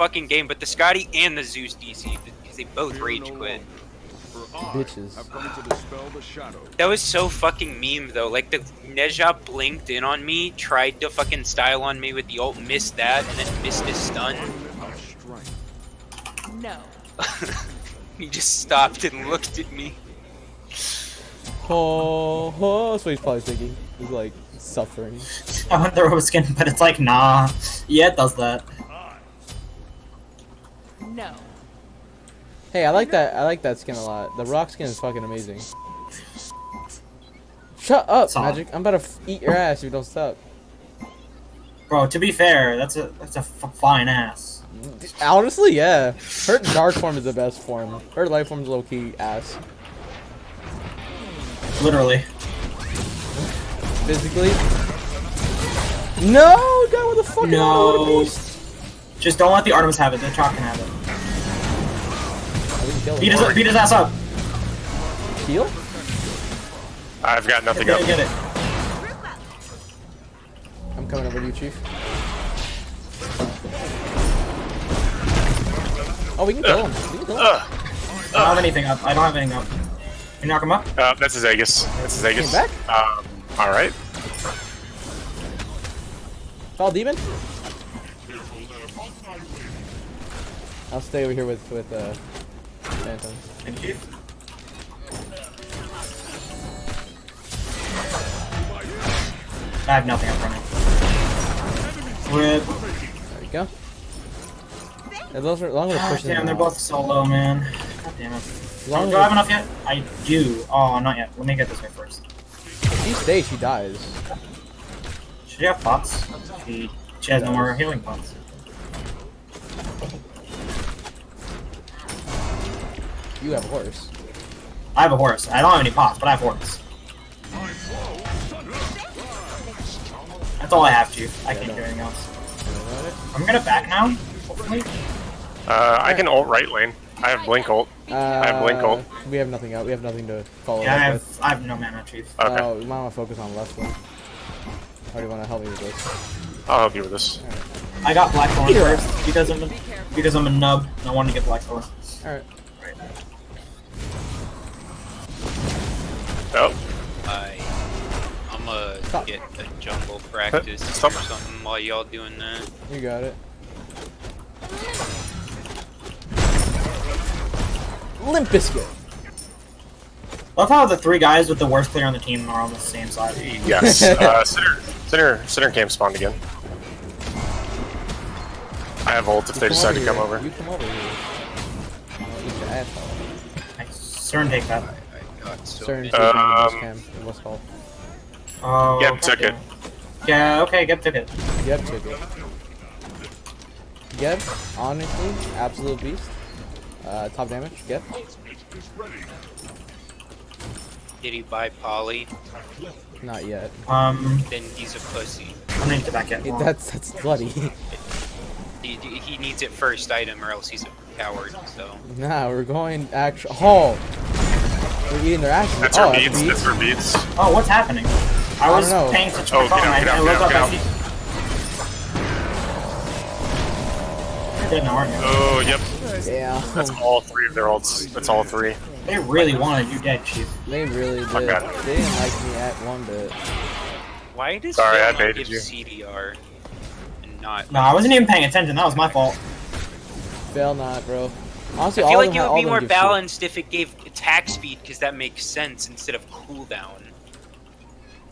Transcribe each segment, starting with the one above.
fucking game, but the Scotty and the Zeus DC, because they both rage quit. Bitches. That was so fucking meme though. Like the Neja blinked in on me, tried to fucking style on me with the ult, missed that, and then missed his stun. No. He just stopped and looked at me. Oh, that's what he's probably thinking. He's like suffering. I want the robe skin, but it's like, nah. Yeah, it does that. No. Hey, I like that. I like that skin a lot. The rock skin is fucking amazing. Shut up, Stop. Magic. I'm about to eat your ass if you don't stop. Bro, to be fair, that's a fine ass. Honestly, yeah. Her dark form is the best form. Her light form is low key ass. Literally. Physically. No, God, what the fuck? No. Just don't let the Artemis have it. The Chalk can have it. Beat his ass up. Heal? I've got nothing Get up. it, get it. I'm coming over to you, Chief. Oh, we can kill him. We can kill him. I don't have anything up. I don't have anything up. Can you knock him up? That's his Aegis. That's his Aegis. Came Alright. Fall demon. I'll stay over here with Phantom. Thank you. I have nothing up front. Rip. There we go. As long as we're pushing Damn, them they're out. both solo, man. God damn it. As long Do I have as enough yet? I do. Oh, not yet. Let me get this way first. if she stays, she dies. Should she have pots? She has no more healing pots. You have a horse. I have a horse. I don't have any pots, but I have horse. That's all I have, Chief. I can't do anything else. I'm gonna back now, hopefully. I can ult right lane. I have blink ult. I have blink ult. We have nothing out. We have nothing to follow Yeah, up with. I have no mana, Chief. Okay. Oh, we might want to focus on left one. How do you want to help me with this? I'll help you with this. I got Blackthorn first because I'm a nub and I wanted to get Blackthorn. Alright. Oh. I'm gonna Stop. get a jungle practice Stop. or something while y'all doing that. You got it. Limp Bizkit. Love how the three guys with the worst player on the team are on the same side. Yes. Center camp spawned again. I have ult if they decide to come over. You come over here. I'll eat your asshole. Nice. Cern, take that. I got so Certain many- in West Hall. Oh, Geb took it. Yeah, okay, Geb took it. Geb took it. Geb, honestly, absolute beast. Top damage, Geb. Did he buy Polly? Not yet. Then he's a pussy. I'm gonna need to back it. That's bloody. He needs it first item or else he's a coward, so. Nah, we're going actual. Oh! We're eating their action. That's Oh, our that's beats. beats. That's our beats. Oh, what's happening? I was don't know. paying attention to my Oh, phone. get out, I get out, looked get up. out, I get see. You're dead now, aren't you? Oh, yep. Yeah. That's all three of their ults. That's all three. They really wanted you dead, Chief. They really did. Fuck that. They didn't like me at one bit. Why does Sorry, Phil I not baited give you. CDR and not? No, I wasn't even paying attention. That was my fault. Fail not, bro. Honestly, I feel all like of it them, would all be of them more give shit. balanced if it gave attack speed, because that makes sense instead of cooldown.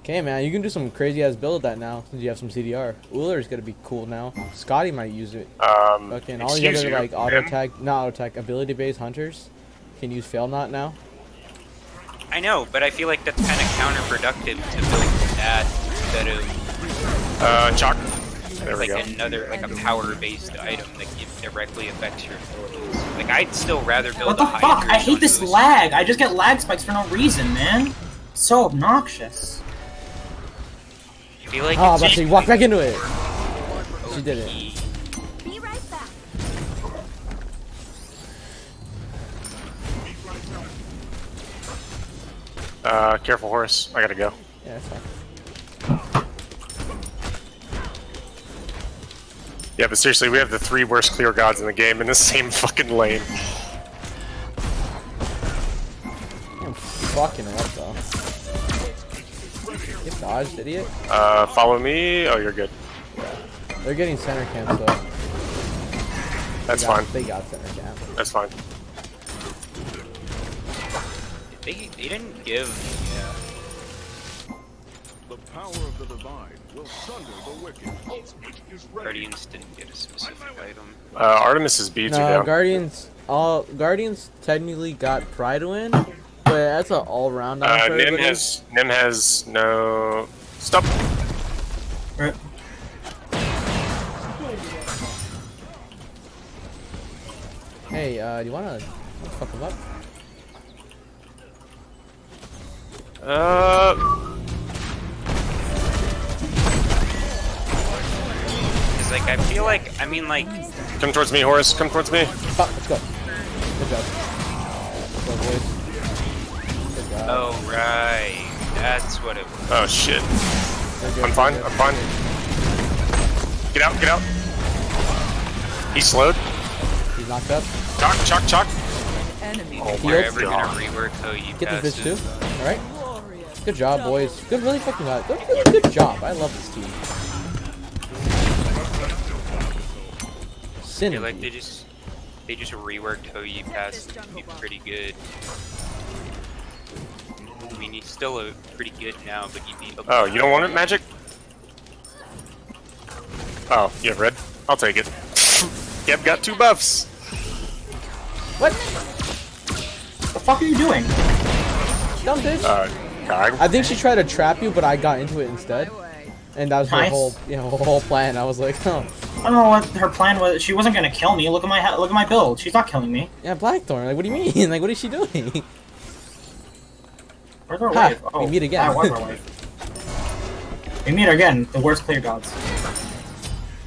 Okay, man, you can do some crazy ass build with that now since you have some CDR. Ullr's gonna be cool now. Scotty might use it. Okay, and all the Excuse other you, like auto ma'am? attack, not auto attack, ability based hunters can use fail not now. I know, but I feel like that's kind of counterproductive to build that instead of Chalk. There we like go. another like a power-based item that directly affects your abilities. Like I'd still rather build What the a fuck? Hydra I hate on this those. lag. I just get lag spikes for no reason, man. So obnoxious. I feel like Oh, it's but she walked back into it. She did it. OP. Be right back. Careful horse. I gotta go. Yeah, that's fine. Yeah, but seriously, we have the 3 worst clear gods in the game in the same fucking lane. I'm fucking up though. Get dodged, idiot. Follow me. Oh, you're good. Yeah. They're getting center camp, so. That's fine. They got center camp. That's fine. They didn't give. Yeah. The power of the divine will sunder the wicked. Guardians didn't get a specific item. Artemis is B2 No, down. Guardians technically got Pride win, but that's an all-round. Nim has no. Stop. Right. Hey, do you wanna fuck him up? Cause like I feel like Come towards me, Horus. Come towards me. Oh, let's go. Good job. Let's go, boys. Good job. oh right, that's what it was. Oh shit. Good, good, I'm fine. good. I'm fine. Get out. Get out. He's slowed. He's knocked up. Chalk. Chalk. Enemy. Oh We're my ever gonna god. rework how you Get pass this bitch it. too. All right. Good job, boys. Good, really fucking good job. I love this team. I feel like Synergy. they just reworked how you pass to be pretty good. I mean, he's still a pretty good now, but you need. Oh, you don't want it, Magic? Oh, you have red? I'll take it. Yep, got 2 buffs. What? The fuck are you doing? Dumb bitch. I think she tried to trap you, but I got into it instead. And that was her Nice. whole plan. I was like, oh. I don't know what her plan was. She wasn't gonna kill me. Look at my build. She's not killing me. Yeah, Blackthorn. Like, what do you mean? Like, what is she doing? Where's our Ha, wave? we meet again. That was our wave. We meet again. The worst clear gods.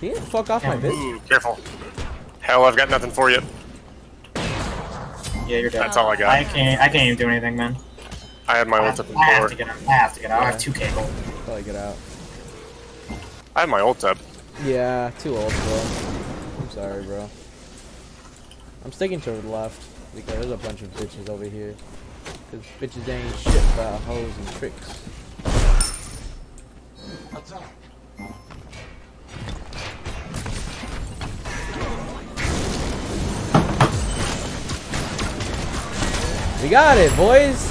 Can you fuck off my bitch? Ooh, careful. Hell, I've got nothing for you. Yeah, you're dead. That's all I got. I can't even do anything, man. I had my I ult up in have 4. to get out. I have to get out. I have 2k gold. Until I get out. I have my ult up. Yeah, too old, bro. I'm sorry, bro. I'm sticking to the left because there's a bunch of bitches over here. Cause bitches ain't shit about hoes and tricks. We got it, boys.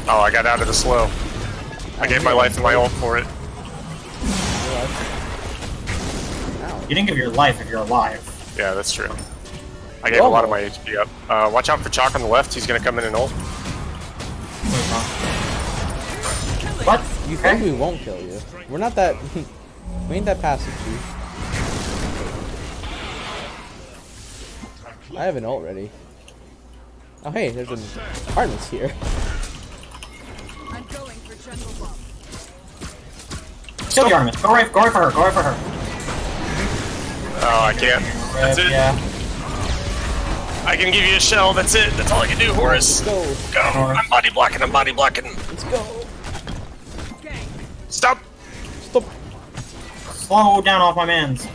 Oh, I got out of the slow. I gave my life and my ult for it. You didn't give your life if you're alive. Yeah, that's true. I gave a lot of my HP up. Watch out for Chalk on the left. He's gonna come in and ult. What? You think we won't kill you? We're not that. We ain't that passive, Chief. I have an ult ready. Oh hey, there's an Artemis here. I'm going for jungle bomb. Kill the Artemis. Go right for her. Go right for her. Oh, I can't. That's it. Yeah. I can give you a shell. That's it. That's all I can do, Horus. Let's go. Go. I'm body blocking. I'm body blocking. Let's go. Stop. Stop. Slow down off my mans.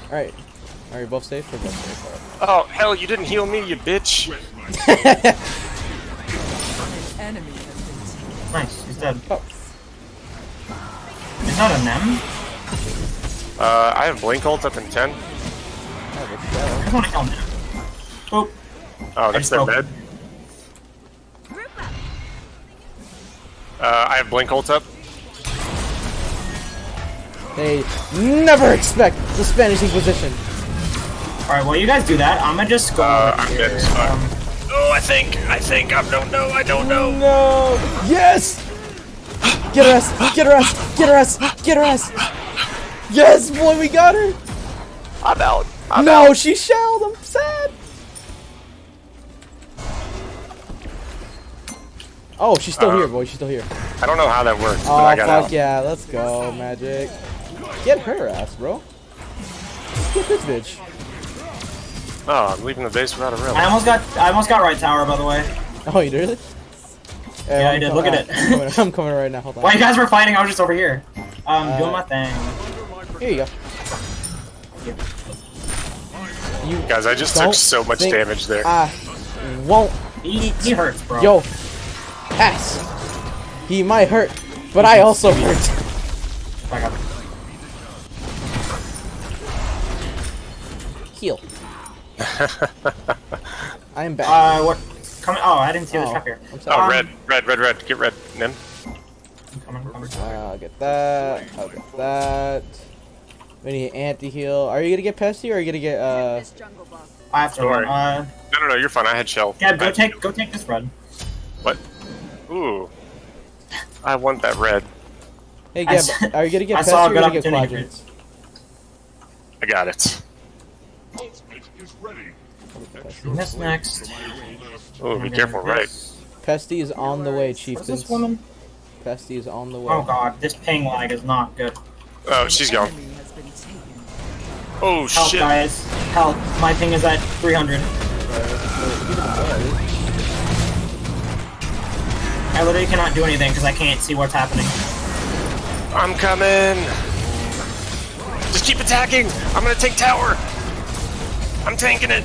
Alright. Are you both safe? We're both safe. Oh, hell, you didn't heal me, you bitch. Enemy has been slain. Nice. He's dead. Oh. Is that a Nem? I have Blink ult up in 10. I just want to kill Nem. Boop. Oh, that's their bed. I have Blink ult up. They never expect the Spanish Inquisition. Alright, while you guys do that, I'm gonna just go over I'm here. dead as fuck. Oh, I think, I don't know, I don't know. No! Yes! Get her ass! Get her ass! Get her ass! Get her ass! Yes, boy, we got her! I'm out. No, she shelled! I'm sad! Oh, she's still here, boy. She's still here. I don't know how that works, but Oh, I got fuck out. yeah. Let's go, Magic. Get her ass, bro. Get this bitch. Oh, I'm leaving the base without a rim. I almost got right tower, by the way. Oh, you did it? Yeah, I did. Look at it. I'm coming right now. Hold on. While you guys were fighting, I was just over here. Doing my thing. Here you go. You Guys, I just took don't so much think damage there. I won't He hurts, bro. Yo, pass. He might hurt, but I also hurt. Back up. Heal. I am back. What? Coming. Oh, I didn't see the Oh, trap here. I'm sorry. Oh, red. Get red, Nim. Coming. I'll get that. I'll get that. We need anti-heal. Are you gonna get Pesty or are you gonna get This jungle buff. I have to Sorry. run. No, you're fine. I had shell. Gab, go take this red. What? Ooh. I want that red. Hey I Gab, saw- are you gonna get I Pesty saw a or are you good gonna get opportunity. quadrants? I got it. This next. Oh, be careful, right? Pesty is on the way, What's chieftains. this woman? Pesty is on the way. Oh god, this ping lag is not good. Oh, she's gone. Enemy has been taken. Oh, Help, shit. guys. Help. My ping is at 300. I literally cannot do anything because I can't see what's happening. I'm coming. Just keep attacking. I'm gonna take tower. I'm tanking it.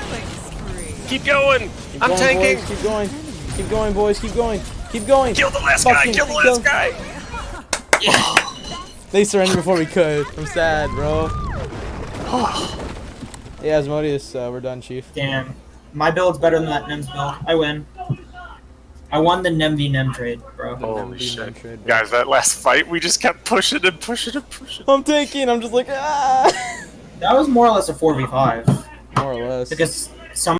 Killing spree. Keep going. Keep I'm going, tanking. Boys, keep going. Keep going, boys. Keep going. Keep going. Kill the last guy. Fucking Kill the last guy. They surrendered before we could. I'm sad, bro. Yeah, Asmodeus, we're done, Chief. Damn. My build's better than that Nem's build. I win. I won the Nem v Nem trade, bro. Holy Nemby shit. trade, bro. Guys, that last fight, we just kept pushing. I'm taking. I'm just like, ah. That was more or less a 4v5. More or less. Because some